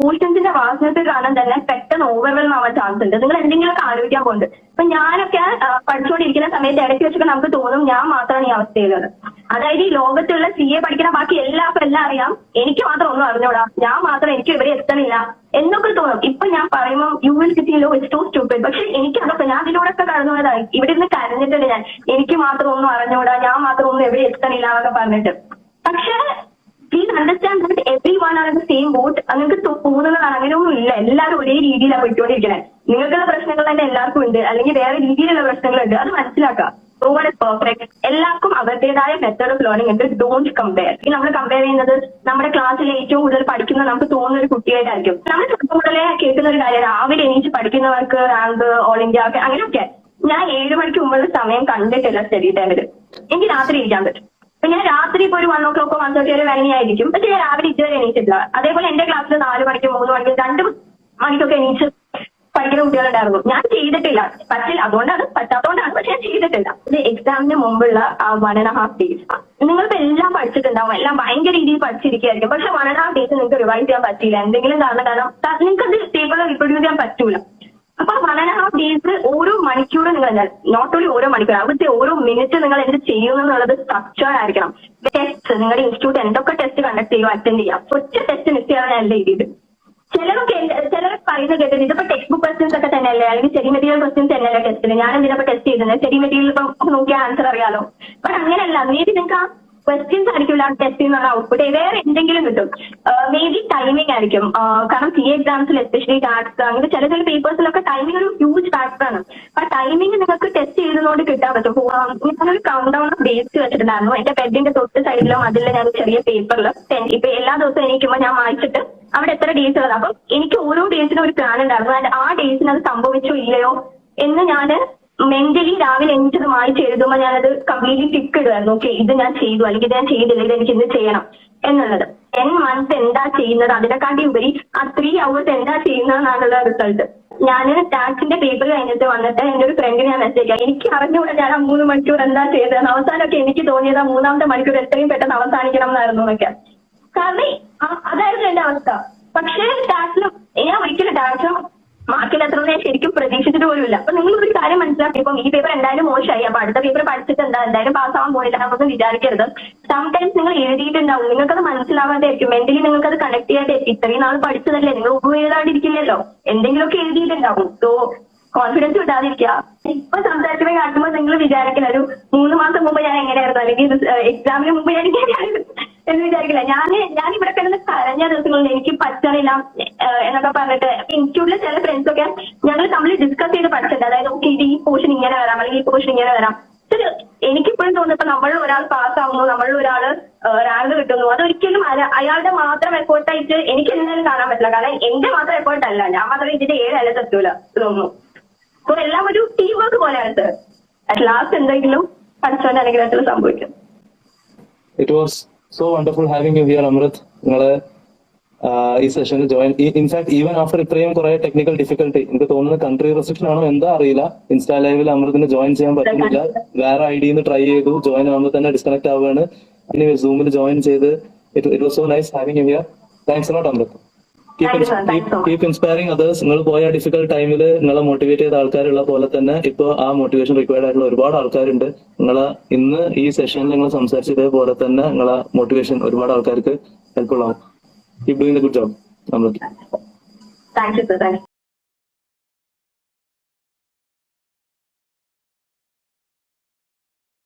പോർഷൻസിന്റെ വാസനത്തിൽ കാണാൻ തന്നെ പെട്ടെന്ന് ഓവർവെൽം ആവാൻ ചാൻസ് ഉണ്ട്. നിങ്ങൾ എന്തെങ്കിലുമൊക്കെ ആലോചിക്കാൻ പോകുന്നുണ്ട്. ഇപ്പൊ ഞാനൊക്കെ പഠിച്ചുകൊണ്ടിരിക്കുന്ന സമയത്ത് ഇടയ്ക്ക് വെച്ചൊക്കെ നമുക്ക് തോന്നും ഞാൻ മാത്രമാണ് ഈ അവസ്ഥയിലുള്ളത്. അതായത് ഈ ലോകത്തുള്ള CA പഠിക്കുന്ന ബാക്കി എല്ലാവർക്കും എല്ലാം അറിയാം, എനിക്ക് മാത്രം ഒന്നും അറിഞ്ഞൂടാ, ഞാൻ മാത്രം എനിക്ക് ഇവിടെ എത്തണില്ല എന്നൊക്കെ തോന്നും. ഇപ്പൊ ഞാൻ പറയുമ്പോൾ you will city low is too stupid. പക്ഷെ എനിക്ക് അതൊക്കെ ഞാൻ അതിലൂടെ ഒക്കെ കടന്നു പോയതാണ്. ഇവിടെ നിന്ന് കരഞ്ഞിട്ടുണ്ട് ഞാൻ, എനിക്ക് മാത്രം ഒന്നും അറിഞ്ഞൂടാ, ഞാൻ മാത്രം ഒന്നും എവിടെ എത്തണില്ല എന്നൊക്കെ പറഞ്ഞിട്ട്. പക്ഷെ please understand that every one are in the same boat. നിങ്ങൾക്ക് തോന്നുന്നതാണ്, അങ്ങനെയൊന്നും ഇല്ല. എല്ലാവരും ഒരേ രീതിയിലാണ് പോയിക്കൊണ്ടിരിക്കുന്നത്. നിങ്ങൾക്കുള്ള പ്രശ്നങ്ങൾ തന്നെ എല്ലാവർക്കും ഉണ്ട്, അല്ലെങ്കിൽ വേറെ രീതിയിലുള്ള പ്രശ്നങ്ങളുണ്ട്. അത് മനസ്സിലാക്കാം. No one is perfect. എല്ലാവർക്കും അവരുടേതായ മെത്തേഡ് ഓഫ് ലേണിംഗ് ഉണ്ട്. Don't compare. ഈ നമ്മൾ കമ്പയർ ചെയ്യുന്നത് നമ്മുടെ ക്ലാസ്സിൽ ഏറ്റവും കൂടുതൽ പഠിക്കുന്ന നമുക്ക് തോന്നുന്ന ഒരു കുട്ടിയായിട്ടായിരിക്കും. നമ്മൾ ചെറുപ്പം മുതലേ കേൾക്കുന്ന ഒരു കാര്യം, രാവിലെ എണീച്ച് പഠിക്കുന്നവർക്ക് റാങ്ക്, ഓൾ ഇന്ത്യ അങ്ങനെയൊക്കെ. ഞാൻ 7 മണിക്ക് മുമ്പുള്ള സമയം കണ്ടിട്ടില്ല സ്റ്റഡി ടൈമിൽ. എനിക്ക് രാത്രി ഇരിക്കാൻ പറ്റും. അപ്പൊ ഞാൻ രാത്രി ഇപ്പോൾ ഒരു 1 o'clock 1:30 വരെ വേണമെങ്കിലായിരിക്കും. പക്ഷെ ഞാൻ രാവിലെ ഇതുവരെ എണീച്ചിട്ടില്ല. അതേപോലെ എന്റെ ക്ലാസ്സിൽ 4 മണിക്ക് 3 മണിക്ക് 2 മണിക്കൊക്കെ എണീച്ച് പഠിക്കുന്ന കുട്ടികളുണ്ടായിരുന്നു. ഞാൻ ചെയ്തിട്ടില്ല, പറ്റില്ല, അതുകൊണ്ടാണ്, പറ്റാത്തതുകൊണ്ടാണ്. പക്ഷെ ഞാൻ ചെയ്തിട്ടില്ല. ഇത് എക്സാമിന് മുമ്പുള്ള ആ 1.5 days നിങ്ങളിപ്പോ എല്ലാം പഠിച്ചിട്ടുണ്ടാവും, എല്ലാം ഭയങ്കര രീതിയിൽ പഠിച്ചിരിക്കുകയായിരിക്കും. പക്ഷെ 1.5 days നിങ്ങൾക്ക് റിവൈസ് ചെയ്യാൻ പറ്റിയില്ല, എന്തെങ്കിലും കാരണം നിങ്ങൾക്ക് അത് ടേബിൾ റിപ്രൊഡ്യൂസ് ചെയ്യാൻ പറ്റൂല. അപ്പൊ 1.5 days ഓരോ മണിക്കൂർ നിങ്ങൾ, നോട്ട് ഓൺലി ഓരോ മണിക്കൂർ, അവിടുത്തെ ഓരോ മിനിറ്റ് നിങ്ങൾ എന്ത് ചെയ്യുന്നു എന്നുള്ളത് സ്ട്രക്ചേർഡ് ആയിരിക്കണം. ടെസ്റ്റ് നിങ്ങളുടെ ഇൻസ്റ്റിറ്റ്യൂട്ട് എന്തൊക്കെ ടെസ്റ്റ് കണ്ടക്ട് ചെയ്യുക, അറ്റൻഡ് ചെയ്യാം. ഒറ്റ ടെസ്റ്റ് മിസ് ചെയ്യാനല്ല രീതിയിൽ. ചിലർ പറയുന്നത് കേട്ടത് ഇതിപ്പോ ടെക്സ്റ്റ് ബുക്ക് ക്വസ്റ്റ്യൻസ് ഒക്കെ തന്നെയല്ലേ, അല്ലെങ്കിൽ സ്റ്റഡി മെറ്റീരിയൽ ക്വസ്റ്റ്യൻസ് തന്നെയല്ലേ ടെസ്റ്റിന്, ഞാൻ എന്തിനൊക്കെ ടെസ്റ്റ് ചെയ്തത്, സ്റ്റഡി മെറ്റീരിയൽ ഇപ്പം നോക്കിയാൽ ആൻസർ അറിയാലോ. ബട്ട് അങ്ങനെയല്ല, മേ ബി നിങ്ങൾക്ക് ആ ക്വസ്റ്റ്യൻസ് ആയിരിക്കില്ല ടെസ്റ്റ് ചെയ്യുന്ന ഔട്ട്പുട്ട്, വേറെ എന്തെങ്കിലും കിട്ടും. മേ ബി ടൈമിംഗ് ആയിരിക്കും. കാരണം CA എക്സാംസിൽ എസ്പെഷ്യലി ടാക്സ് അങ്ങനെ ചില പേപ്പേഴ്സിലൊക്കെ ടൈമിംഗ് ഒരു ഹ്യൂജ് ഫാക്ടറാണ്. ആ ടൈമിംഗ് നിങ്ങൾക്ക് ടെസ്റ്റ് ചെയ്തതുകൊണ്ട് കിട്ടാൻ പറ്റും. ഞാനൊരു കൗണ്ട് ഡൗൺ ഓഫ് ഡേറ്റ്സ് വെച്ചിട്ടുണ്ടായിരുന്നു എന്റെ ബെഡിന്റെ തൊട്ട് സൈഡിലും. അതിൽ ഞാൻ ചെറിയ പേപ്പറിൽ ഇപ്പൊ എല്ലാ ദിവസവും എണീക്കുമ്പോൾ ഞാൻ വായിച്ചിട്ട് അവിടെ എത്ര ഡേയ്സ് ഉള്ളത്, അപ്പം എനിക്ക് ഓരോ ഡേയ്സിനും ഒരു പ്ലാൻ ഉണ്ടായിരുന്നു. ആൻഡ് ആ ഡേയ്സിന് അത് സംഭവിച്ചോ ഇല്ലയോ എന്ന് ഞാൻ മെന്റലി രാവിലെ എണീച്ചത് വായിച്ച് എഴുതുമ്പോൾ ഞാനത് കംപ്ലീറ്റ്ലി ടിക്ക് ഇടുമായിരുന്നു. ഓക്കെ, ഇത് ഞാൻ ചെയ്തു, അല്ലെങ്കിൽ ഇത് ഞാൻ ചെയ്തില്ല, ഇത് എനിക്ക് ഇന്ന് ചെയ്യണം എന്നുള്ളത്. 10 months എന്താ ചെയ്യുന്നത്, അതിനെക്കാട്ടി ഉപരി ആ 3 hours എന്താ ചെയ്യുന്നതെന്നാണുള്ള റിസൾട്ട്. ഞാൻ ടാക്സിന്റെ പേപ്പർ കഴിഞ്ഞിട്ട് വന്നിട്ട് എന്റെ ഒരു ഫ്രണ്ടിന് ഞാൻ മെസ്സേജ് ചെയ്യാം, എനിക്ക് അറിഞ്ഞുകൂടെ ഞാൻ ആ 3 മണിക്കൂർ എന്താ ചെയ്തത്. അവസാനമൊക്കെ എനിക്ക് തോന്നിയത് ആ 3ാമത്തെ മണിക്കൂർ എത്രയും പെട്ടെന്ന് അവസാനിക്കണം എന്നായിരുന്നു എന്നൊക്കെ. കാരണം അതായിരുന്നു എന്റെ അവസ്ഥ. പക്ഷേ ടാക്സിലും ഞാൻ ഒരിക്കലും ടാക്സിലും മാർക്കിൽ എത്ര ഞാൻ ശരിക്കും പ്രതീക്ഷിച്ചിട്ട് പോലുമില്ല. അപ്പൊ നിങ്ങൾ ഒരു കാര്യം മനസ്സിലാക്കി, ഇപ്പം ഈ പേപ്പർ എന്തായാലും മോശമായി, അപ്പൊ അടുത്ത പേപ്പർ പഠിച്ചിട്ട് എന്തായാലും പാസ്സാവാൻ പോയില്ല എന്നൊന്നും വിചാരിക്കരുത്. സംടൈംസ് നിങ്ങൾ എഴുതിയിട്ടുണ്ടാവും, നിങ്ങൾക്കത് മനസ്സിലാവാണ്ടായിരിക്കും, മെന്റലി നിങ്ങൾക്കത് കണക്ട് ചെയ്യാണ്ടായിരിക്കും. ഇത്രയും നാൾ പഠിച്ചതല്ലേ, നിങ്ങൾ ഉപയോഗിക്കാണ്ടിരിക്കില്ലല്ലോ, എന്തെങ്കിലുമൊക്കെ എഴുതിയിട്ടുണ്ടാവും. So confidence വിടാതിരിക്കുക. ഇപ്പൊ സംസാരിക്കുമ്പോൾ കാട്ടുമ്പോൾ നിങ്ങൾ വിചാരിക്കില്ല ഒരു 3 മാസം മുമ്പ് ഞാൻ എങ്ങനെയായിരുന്നു, അല്ലെങ്കിൽ എക്സാമിന് മുമ്പ് ഞാൻ എങ്ങനെയായിരുന്നു എന്ന് വിചാരിക്കില്ല. ഞാൻ ഇവിടെ കിടന്ന് കരഞ്ഞ ദിവസങ്ങളിൽ എനിക്ക് പറ്റണില്ല എന്നൊക്കെ പറഞ്ഞിട്ട് ഇൻസ്റ്റിറ്റ്യൂട്ടിലെ ചില ഫ്രണ്ട്സ് ഒക്കെ ഞങ്ങൾ തമ്മിൽ ഡിസ്കസ് ചെയ്ത് പഠിച്ചിട്ടുണ്ട്. അതായത് ഓക്കെ, ഇത് ഈ പോർഷൻ ഇങ്ങനെ വരാം, അല്ലെങ്കിൽ ഈ പോർഷൻ ഇങ്ങനെ വരാം. എനിക്കിപ്പോഴും തോന്നുന്നു ഇപ്പൊ നമ്മളിൽ ഒരാൾ പാസ്സാവുന്നു, നമ്മളിൽ ഒരാൾ റാങ്ക് കിട്ടുന്നു, അതൊരിക്കലും അയാളുടെ മാത്രം എഫേർട്ടായിട്ട് എനിക്ക് എന്തായാലും കാണാൻ പറ്റില്ല. കാരണം എന്റെ മാത്രം എഫേർട്ട് അല്ല, ഞാൻ മാത്രം ഇതിന്റെ 7 അല്ല എത്തൂല തോന്നുന്നു. അപ്പൊ എല്ലാം ഒരു ടീം വർക്ക് പോലെയാണ് സർ. അറ്റ് ലാസ്റ്റ് എന്തെങ്കിലും പഠിച്ചോണ്ട് അനുഗ്രഹത്തിൽ സംഭവിക്കും. It was so wonderful having you here, Amrit. നിങ്ങളെ ഈ സെഷനിൽ ജോയിൻ, ഇൻഫാക്ട് ഈവൻ ആഫ്റ്റർ ഇത്രയും കുറെ ടെക്നിക്കൽ ഡിഫിക്കൽട്ടി, എനിക്ക് തോന്നുന്നത് കൺട്രി റെസ്ട്രിക്ഷൻ ആണോ എന്താ അറിയില്ല, ഇൻസ്റ്റാ ലൈവിൽ അമൃതിന് ജോയിൻ ചെയ്യാൻ പറ്റുന്നില്ല. വേറെ ഐഡിന്ന് ട്രൈ ചെയ്തു, ജോയിൻ ആകുമ്പോൾ തന്നെ ഡിസ്കണക്ട് ആവുകയാണ്. ഇനി സൂമിൽ ജോയിൻ ചെയ്ത് it was so nice having you here. Thanks lot Amrit. Keep inspiring others. നിങ്ങൾ പോയ ഡിഫിക്കൽട്ട് ടൈമിൽ നിങ്ങളെ മോട്ടിവേറ്റ് ചെയ്ത ആൾക്കാരുള്ള പോലെ തന്നെ ഇപ്പൊ ആ മോട്ടിവേഷൻ റിക്വയർഡ് ആയിട്ടുള്ള ഒരുപാട് ആൾക്കാരുണ്ട്. നിങ്ങളെ ഇന്ന് ഈ സെഷനിൽ നിങ്ങൾ സംസാരിച്ചതേപോലെ തന്നെ നിങ്ങളെ മോട്ടിവേഷൻ ഒരുപാട് ആൾക്കാർക്ക് ഹെൽപ്ഫുൾ ആവും. Keep doing the good job. Thank you sir.